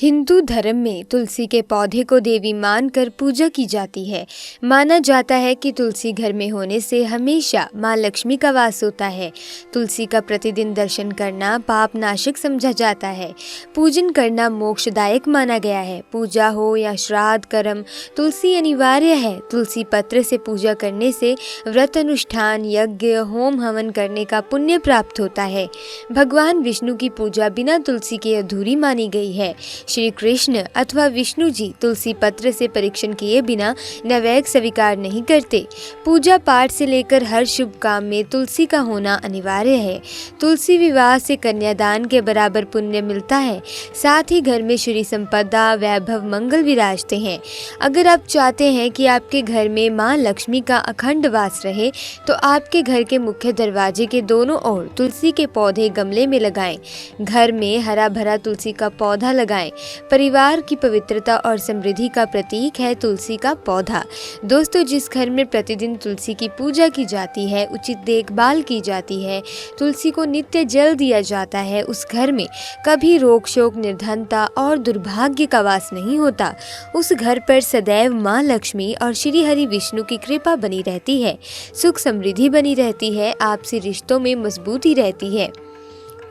हिंदू धर्म में तुलसी के पौधे को देवी मानकर पूजा की जाती है। माना जाता है कि तुलसी घर में होने से हमेशा माँ लक्ष्मी का वास होता है। तुलसी का प्रतिदिन दर्शन करना पाप नाशक समझा जाता है। पूजन करना मोक्षदायक माना गया है। पूजा हो या श्राद्ध कर्म, तुलसी अनिवार्य है। तुलसी पत्र से पूजा करने से व्रत अनुष्ठान, यज्ञ, होम हवन करने का पुण्य प्राप्त होता है। भगवान विष्णु की पूजा बिना तुलसी के अधूरी मानी गई है। श्री कृष्ण अथवा विष्णु जी तुलसी पत्र से परीक्षण किए बिना नैवेद्य स्वीकार नहीं करते। पूजा पाठ से लेकर हर शुभ काम में तुलसी का होना अनिवार्य है। तुलसी विवाह से कन्यादान के बराबर पुण्य मिलता है। साथ ही घर में श्री संपदा, वैभव, मंगल विराजते हैं। अगर आप चाहते हैं कि आपके घर में माँ लक्ष्मी का अखंड वास रहे तो आपके घर के मुख्य दरवाजे के दोनों ओर तुलसी के पौधे गमले में लगाएं। घर में हरा भरा तुलसी का पौधा लगाएं। परिवार की पवित्रता और समृद्धि का प्रतीक है तुलसी का पौधा। दोस्तों, जिस घर में प्रतिदिन तुलसी की पूजा की जाती है, उचित देखभाल की जाती है, तुलसी को नित्य जल दिया जाता है, उस घर में कभी रोग शोक, निर्धनता और दुर्भाग्य का वास नहीं होता। उस घर पर सदैव माँ लक्ष्मी और श्री हरि विष्णु की कृपा बनी रहती है। सुख समृद्धि बनी रहती है। आपसी रिश्तों में मजबूती रहती है।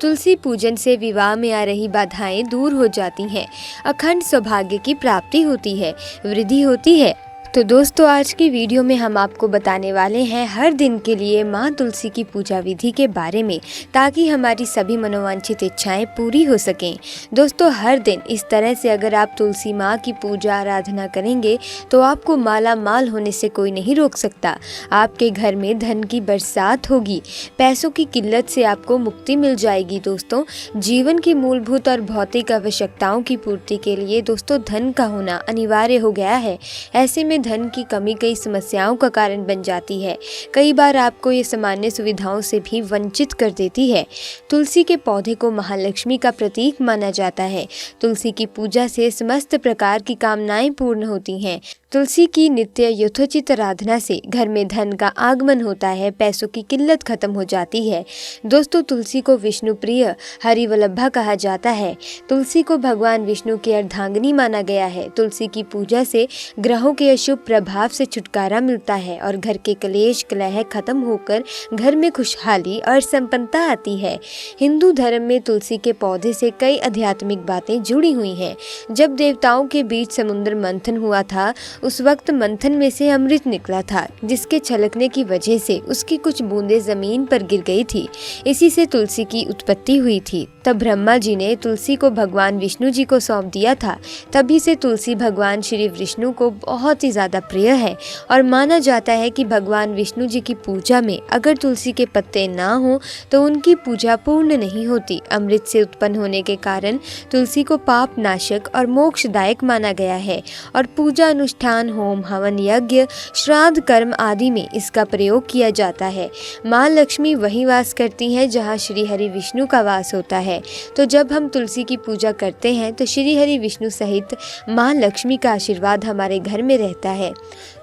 तुलसी पूजन से विवाह में आ रही बाधाएं दूर हो जाती हैं। अखंड सौभाग्य की प्राप्ति होती है, वृद्धि होती है। तो दोस्तों, आज की वीडियो में हम आपको बताने वाले हैं हर दिन के लिए माँ तुलसी की पूजा विधि के बारे में, ताकि हमारी सभी मनोवांछित इच्छाएं पूरी हो सकें। दोस्तों, हर दिन इस तरह से अगर आप तुलसी माँ की पूजा आराधना करेंगे तो आपको माला माल होने से कोई नहीं रोक सकता। आपके घर में धन की बरसात होगी। पैसों की किल्लत से आपको मुक्ति मिल जाएगी। दोस्तों, जीवन की मूलभूत और भौतिक आवश्यकताओं की पूर्ति के लिए दोस्तों धन का होना अनिवार्य हो गया है। ऐसे में धन की कमी कई समस्याओं का कारण बन जाती है। कई बार आपको ये सामान्य सुविधाओं से भी वंचित कर देती है। तुलसी के पौधे को महालक्ष्मी का प्रतीक माना जाता है। तुलसी की पूजा से समस्त प्रकार की कामनाएं पूर्ण होती हैं। तुलसी की नित्य यथोचित आराधना से घर में धन का आगमन होता है। पैसों की किल्लत खत्म हो जाती है। दोस्तों, तुलसी को विष्णु प्रिय, हरिवल्लभा कहा जाता है। तुलसी को भगवान विष्णु की अर्धांगिनी माना गया है। तुलसी की पूजा से ग्रहों के अशुभ प्रभाव से छुटकारा मिलता है और घर के कलेश कलह खत्म होकर घर में खुशहाली और संपन्नता आती है। हिंदू धर्म में तुलसी के पौधे से कई आध्यात्मिक बातें जुड़ी हुई हैं। जब देवताओं के बीच समुद्र मंथन हुआ था, उस वक्त मंथन में से अमृत निकला था, जिसके छलकने की वजह से उसकी कुछ बूंदें जमीन पर गिर गई थी। इसी से तुलसी की उत्पत्ति हुई थी। तब ब्रह्मा जी ने तुलसी को भगवान विष्णु जी को सौंप दिया था। तभी से तुलसी भगवान श्री विष्णु को बहुत ही ज्यादा प्रिय है और माना जाता है कि भगवान विष्णु जी की पूजा में अगर तुलसी के पत्ते ना हो तो उनकी पूजा पूर्ण नहीं होती। अमृत से उत्पन्न होने के कारण तुलसी को पाप नाशक और मोक्षदायक माना गया है और पूजा अनुष्ठान, होम हवन, यज्ञ, श्राद्ध कर्म आदि में इसका प्रयोग किया जाता है। माँ लक्ष्मी वहीं वास करती हैं जहाँ श्री हरि विष्णु का वास होता है। तो जब हम तुलसी की पूजा करते हैं तो श्री हरि विष्णु सहित माँ लक्ष्मी का आशीर्वाद हमारे घर में रहता है।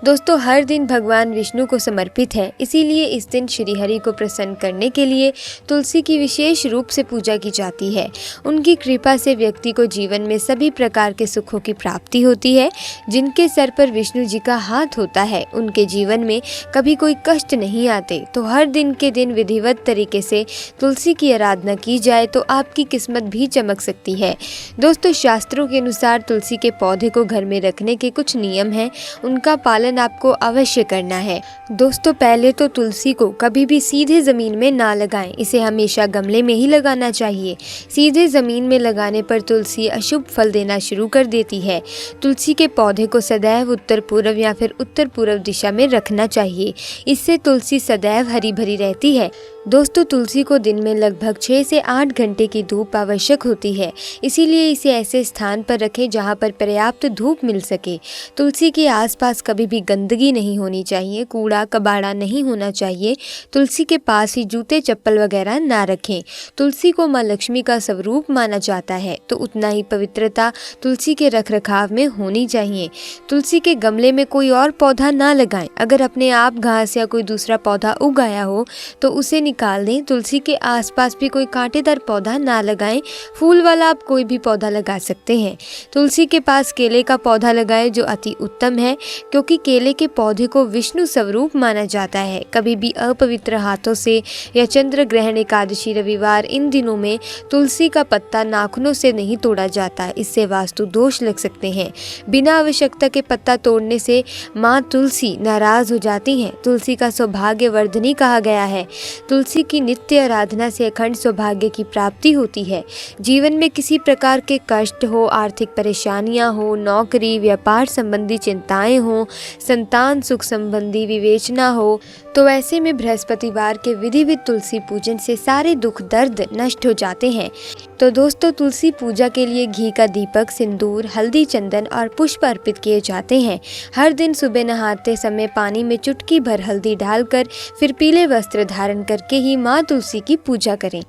दोस्तों, हर दिन भगवान विष्णु को समर्पित है, इसीलिए इस दिन श्री हरि को प्रसन्न करने के लिए तुलसी की विशेष रूप से पूजा की जाती है। उनकी कृपा से व्यक्ति को जीवन में सभी प्रकार के सुखों की प्राप्ति होती है। जिनके सर पर विष्णु जी का हाथ होता है, उनके जीवन में कभी कोई कष्ट नहीं आते। तो हर दिन के दिन विधिवत तरीके से तुलसी की आराधना की जाए तो आपकी किस्मत भी चमक सकती है। दोस्तों, शास्त्रों के अनुसार तुलसी के पौधे को घर में रखने के कुछ नियम हैं, उनका पालन आपको अवश्य करना है। दोस्तों, पहले तो तुलसी को कभी भी सीधे जमीन में ना लगाएं। इसे हमेशा गमले में ही लगाना चाहिए। सीधे जमीन में लगाने पर तुलसी अशुभ फल देना शुरू कर देती है। तुलसी के पौधे को सदैव उत्तर पूर्व या फिर उत्तर पूर्व दिशा में रखना चाहिए। इससे तुलसी सदैव हरी भरी रहती है। दोस्तों, तुलसी को दिन में लगभग 6 से 8 घंटे की धूप आवश्यक होती है, इसीलिए इसे ऐसे स्थान पर रखें जहां पर पर्याप्त धूप मिल सके। तुलसी के आसपास कभी भी गंदगी नहीं होनी चाहिए, कूड़ा कबाड़ा नहीं होना चाहिए। तुलसी के पास ही जूते चप्पल वगैरह ना रखें। तुलसी को माँ लक्ष्मी का स्वरूप माना जाता है, तो उतना ही पवित्रता तुलसी के रखरखाव में होनी चाहिए। तुलसी के गमले में कोई और पौधा ना लगाएं। अगर अपने आप घास या कोई दूसरा पौधा उग आया हो तो उसे निकाल दें। तुलसी के आसपास भी कोई कांटेदार पौधा ना लगाएं। फूल वाला आप कोई भी पौधा लगा सकते हैं। तुलसी के पास केले का पौधा लगाएं जो अति उत्तम है, क्योंकि केले के पौधे को विष्णु स्वरूप माना जाता है। कभी भी अपवित्र हाथों से या चंद्र ग्रहण, एकादशी, रविवार इन दिनों में तुलसी का पत्ता नाखूनों से नहीं तोड़ा जाता, इससे वास्तु दोष लग सकते हैं। बिना आवश्यकता के पत्ता तोड़ने से माँ तुलसी नाराज हो जाती हैं। तुलसी का सौभाग्यवर्धनी कहा गया है। तुलसी की नित्य आराधना से अखंड सौभाग्य की प्राप्ति होती है। जीवन में किसी प्रकार के कष्ट हो, आर्थिक परेशानियां हो, नौकरी व्यापार संबंधी चिंताएं हो, संतान सुख संबंधी विवेचना हो, तो ऐसे में बृहस्पतिवार के विधिवत तुलसी पूजन से सारे दुख दर्द नष्ट हो जाते हैं। तो दोस्तों, तुलसी पूजा के लिए घी का दीपक, सिंदूर, हल्दी, चंदन और पुष्प अर्पित किए जाते हैं। हर दिन सुबह नहाते समय पानी में चुटकी भर हल्दी डालकर फिर पीले वस्त्र धारण करके ही माँ तुलसी की पूजा करें।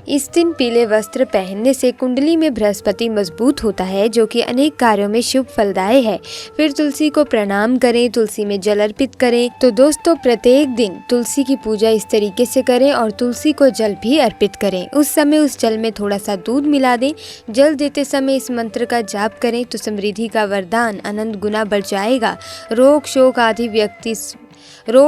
इस दिन पीले वस्त्र पहनने से कुंडली में बृहस्पति मजबूत होता है, जो कि अनेक कार्यों में शुभ फलदायी है। फिर तुलसी को प्रणाम करें, तुलसी में जल अर्पित करें। तो दोस्तों, प्रत्येक दिन तुलसी की पूजा इस तरीके से करें और तुलसी को जल भी अर्पित करें। उस समय उस जल में थोड़ा सा दूध मिला दें। जल देते समय इस मंत्र का जाप करें तो समृद्धि का वरदान अनंत गुना बढ़ जाएगा। रोग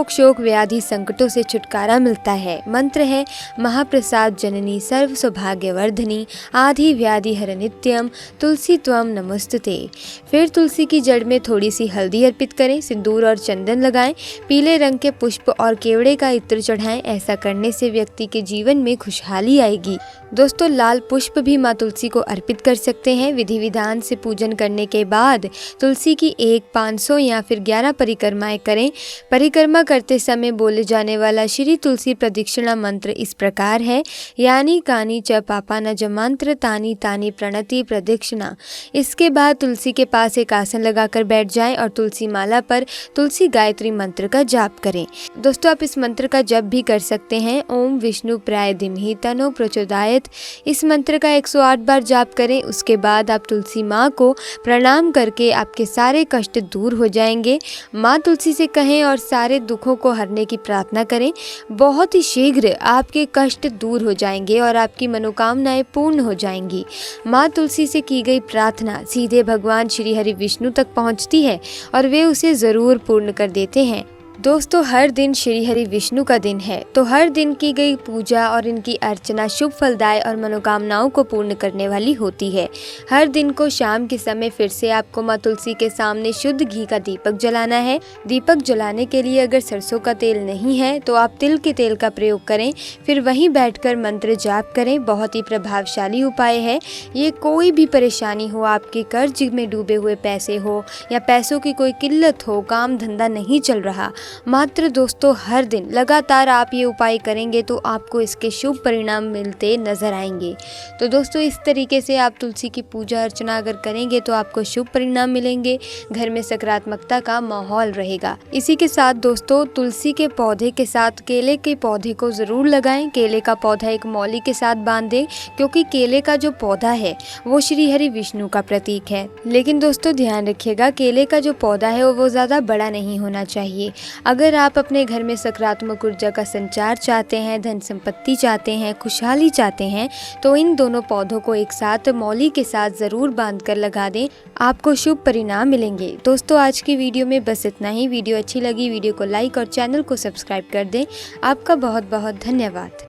शोक व्याधि संकटों से छुटकारा मिलता है। मंत्र है महाप्रसाद जननी सर्व सौभाग्यवर्धनी आदि व्याधि हर नित्यम तुलसी त्वम नमस्तुते। फिर तुलसी की जड़ में थोड़ी सी हल्दी अर्पित करें, सिंदूर और चंदन लगाएं, पीले रंग के पुष्प और केवड़े का इत्र चढ़ाएं। ऐसा करने से व्यक्ति के जीवन में खुशहाली आएगी। दोस्तों, लाल पुष्प भी माँ तुलसी को अर्पित कर सकते हैं। विधि विधान से पूजन करने के बाद तुलसी की 1, 500 या फिर 11 परिक्रमाएं करें। परिक्रमा करते समय बोले जाने वाला श्री तुलसी प्रदक्षिणा मंत्र इस प्रकार है, यानी कानी च पापा न जमांत्र तानी तानी प्रणति प्रदक्षिणा। इसके बाद तुलसी के पास एक आसन लगाकर बैठ जाएं और तुलसी माला पर तुलसी गायत्री मंत्र का जाप करें। दोस्तों, आप इस मंत्र का जप भी कर सकते हैं। ओम विष्णु प्राय धीमहि तनो प्रचोदयात्। इस मंत्र का 108 बार जाप करें। उसके बाद आप तुलसी माँ को प्रणाम करके आपके सारे कष्ट दूर हो जाएंगे। माँ तुलसी से कहें और सारे दुखों को हरने की प्रार्थना करें। बहुत ही शीघ्र आपके कष्ट दूर हो जाएंगे और आपकी मनोकामनाएं पूर्ण हो जाएंगी। माँ तुलसी से की गई प्रार्थना सीधे भगवान श्री हरि विष्णु तक पहुँचती है और वे उसे ज़रूर पूर्ण कर देते हैं। दोस्तों, हर दिन श्री हरि विष्णु का दिन है, तो हर दिन की गई पूजा और इनकी अर्चना शुभ फलदायी और मनोकामनाओं को पूर्ण करने वाली होती है। हर दिन को शाम के समय फिर से आपको माँ तुलसी के सामने शुद्ध घी का दीपक जलाना है। दीपक जलाने के लिए अगर सरसों का तेल नहीं है तो आप तिल के तेल का प्रयोग करें। फिर वहीं बैठकर मंत्र जाप करें। बहुत ही प्रभावशाली उपाय है ये। कोई भी परेशानी हो, आपके कर्ज में डूबे हुए पैसे हो या पैसों की कोई किल्लत हो, काम धंधा नहीं चल रहा, मात्र दोस्तों हर दिन लगातार आप ये उपाय करेंगे तो आपको इसके शुभ परिणाम मिलते नजर आएंगे। तो दोस्तों, इस तरीके से आप तुलसी की पूजा अर्चना अगर करेंगे तो आपको शुभ परिणाम मिलेंगे। घर में सकारात्मकता का माहौल रहेगा। इसी के साथ दोस्तों, तुलसी के पौधे के साथ केले के पौधे को जरूर लगाएं। केले का पौधा एक मौली के साथ बांध दें, क्योंकि केले का जो पौधा है वो श्री हरि विष्णु का प्रतीक है। लेकिन दोस्तों, ध्यान रखिएगा, केले का जो पौधा है वो ज्यादा बड़ा नहीं होना चाहिए। अगर आप अपने घर में सकारात्मक ऊर्जा का संचार चाहते हैं, धन संपत्ति चाहते हैं, खुशहाली चाहते हैं, तो इन दोनों पौधों को एक साथ मौली के साथ ज़रूर बांधकर लगा दें। आपको शुभ परिणाम मिलेंगे। दोस्तों, आज की वीडियो में बस इतना ही। वीडियो अच्छी लगी, वीडियो को लाइक और चैनल को सब्सक्राइब कर दें। आपका बहुत बहुत धन्यवाद।